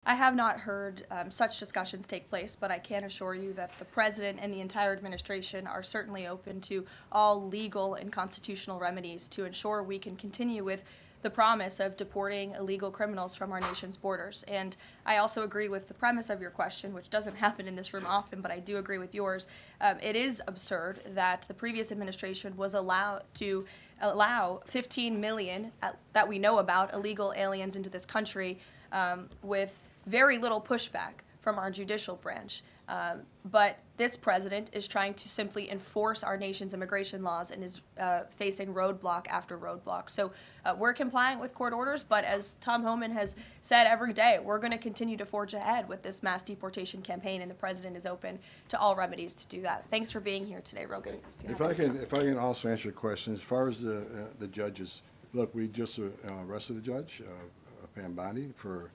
I have not heard such discussions take place, but I can assure you that the President and the entire administration are certainly open to all legal and constitutional remedies to ensure we can continue with the promise of deporting illegal criminals from our nation's borders. And I also agree with the premise of your question, which doesn't happen in this room often, but I do agree with yours. It is absurd that the previous administration was allowed to allow 15 million, that we know about, illegal aliens into this country with very little pushback from our judicial branch. But this president is trying to simply enforce our nation's immigration laws and is facing roadblock after roadblock. So we're complying with court orders, but as Tom Homan has said every day, we're going to continue to forge ahead with this mass deportation campaign, and the president is open to all remedies to do that. Thanks for being here today, Rogan. If I can also answer your question, as far as the judges, look, we just arrested a judge, Pam Bondi, for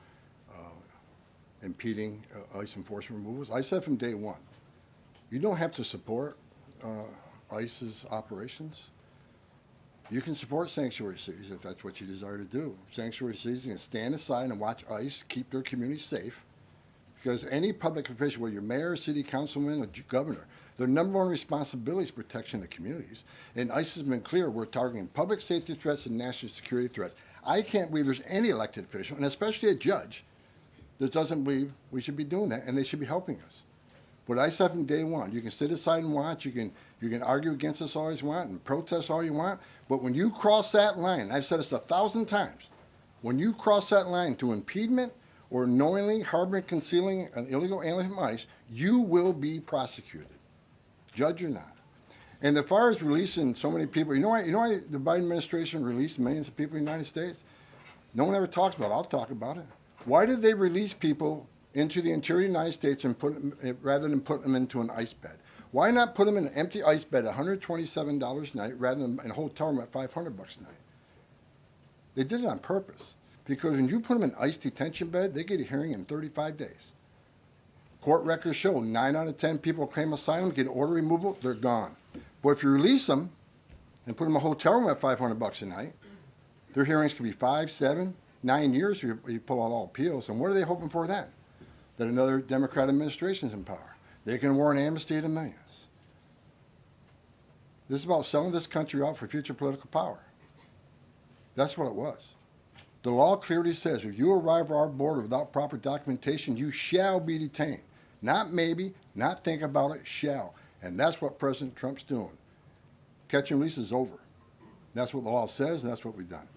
impeding ICE enforcement removals. I said from day one, you don't have to support ICE's operations. You can support sanctuary cities if that's what you desire to do. Sanctuary cities can stand aside and watch ICE keep their communities safe, because any public official, whether you're mayor, city councilman, or governor, their number one responsibility is protection of communities. And ICE has been clear, we're targeting public safety threats and national security threats. I can't believe there's any elected official, and especially a judge, that doesn't believe we should be doing that, and they should be helping us. But I said from day one, you can sit aside and watch, you can argue against us all you want and protest all you want, but when you cross that line, I've said this 1,000 times, when you cross that line to impediment or knowingly harboring, concealing an illegal alien from ICE, you will be prosecuted, judge or not. And as far as releasing so many people, you know why the Biden administration released millions of people in the United States? No one ever talks about it. I'll talk about it. Why did they release people into the interior of the United States and put them, rather than put them into an ICE bed? Why not put them in an empty ICE bed at $127 a night rather than in a hotel room at $500 a night? They did it on purpose, because when you put them in an ICE detention bed, they get a hearing in 35 days. Court records show 9 out of 10 people claim asylum, get order removal, they're gone. But if you release them and put them in a hotel room at $500 a night, their hearings could be 5, 7, 9 years if you pull out all appeals. And what are they hoping for then? That another Democrat administration is in power. They can award an amnesty to millions. This is about selling this country out for future political power. That's what it was. The law clearly says if you arrive at our border without proper documentation, you shall be detained. Not maybe, not think about it, shall. And that's what President Trump's doing. Catch and release is over. That's what the law says, and that's what we've done.